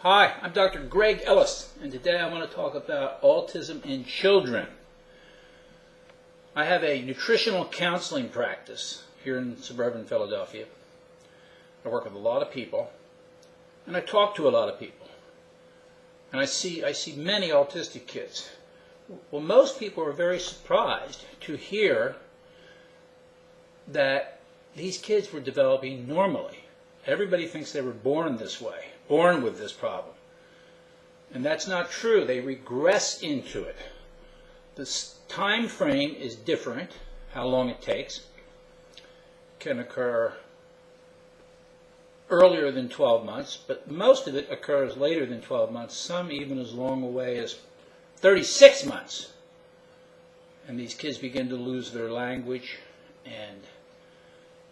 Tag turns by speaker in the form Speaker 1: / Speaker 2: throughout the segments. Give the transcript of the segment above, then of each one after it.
Speaker 1: Hi, I'm Dr. Greg Ellis, and today I want to talk about autism in children. I have a nutritional counseling practice here in suburban Philadelphia. I work with a lot of people, and I talk to a lot of people. And I see many autistic kids. Well, most people are very surprised to hear that these kids were developing normally. Everybody thinks they were born this way, born with this problem. And that's not true. They regress into it. The time frame is different, how long it takes. It can occur earlier than 12 months, but most of it occurs later than 12 months, some even as long away as 36 months. And these kids begin to lose their language and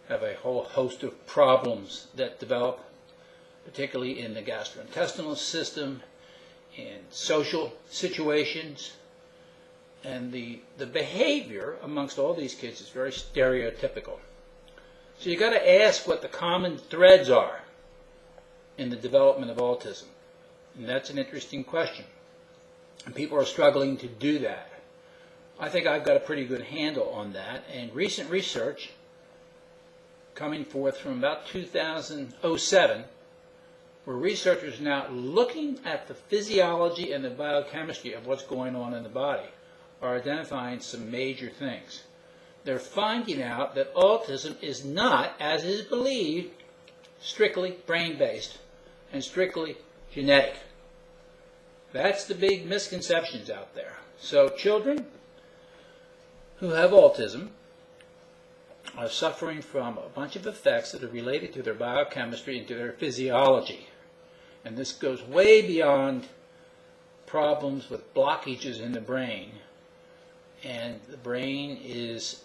Speaker 1: have a whole host of problems that develop, particularly in the gastrointestinal system, in social situations, and the behavior amongst all these kids is very stereotypical. So you've got to ask what the common threads are in the development of autism. And that's an interesting question. And people are struggling to do that. I think I've got a pretty good handle on that. And recent research coming forth from about 2007, where researchers are now looking at the physiology and the biochemistry of what's going on in the body, are identifying some major things. They're finding out that autism is not, as is believed, strictly brain-based and strictly genetic. That's the big misconceptions out there. So children who have autism are suffering from a bunch of effects that are related to their biochemistry and to their physiology. And this goes way beyond problems with blockages in the brain. And the brain is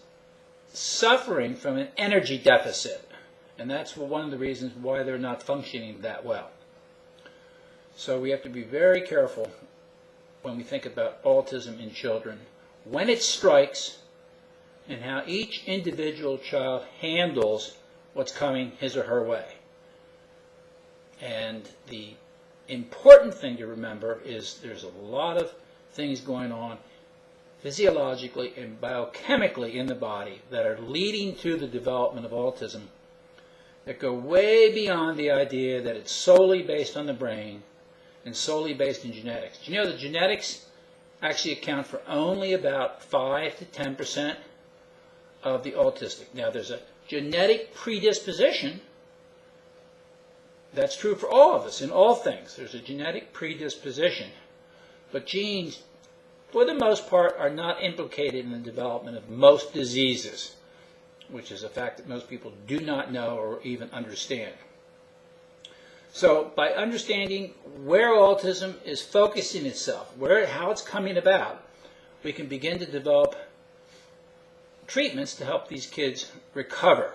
Speaker 1: suffering from an energy deficit. And that's one of the reasons why they're not functioning that well. So we have to be very careful when we think about autism in children, when it strikes, and how each individual child handles what's coming his or her way. And the important thing to remember is there's a lot of things going on physiologically and biochemically in the body that are leading to the development of autism that go way beyond the idea that it's solely based on the brain and solely based in genetics. Do you know that genetics actually account for only about 5 to 10% of the autistic? Now, there's a genetic predisposition. That's true for all of us in all things. There's a genetic predisposition. But genes, for the most part, are not implicated in the development of most diseases, which is a fact that most people do not know or even understand. So by understanding where autism is focusing itself, how it's coming about, we can begin to develop treatments to help these kids recover.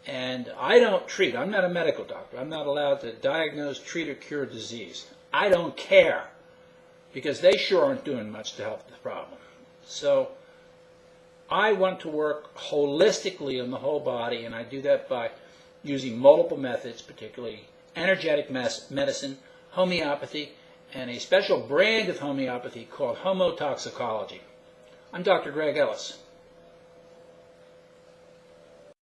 Speaker 1: And I don't treat. I'm not a medical doctor. I'm not allowed to diagnose, treat, or cure disease. I don't care, because they sure aren't doing much to help the problem. So I want to work holistically on the whole body, and I do that by using multiple methods, particularly energetic medicine, homeopathy, and a special brand of homeopathy called homotoxicology. I'm Dr. Greg Ellis.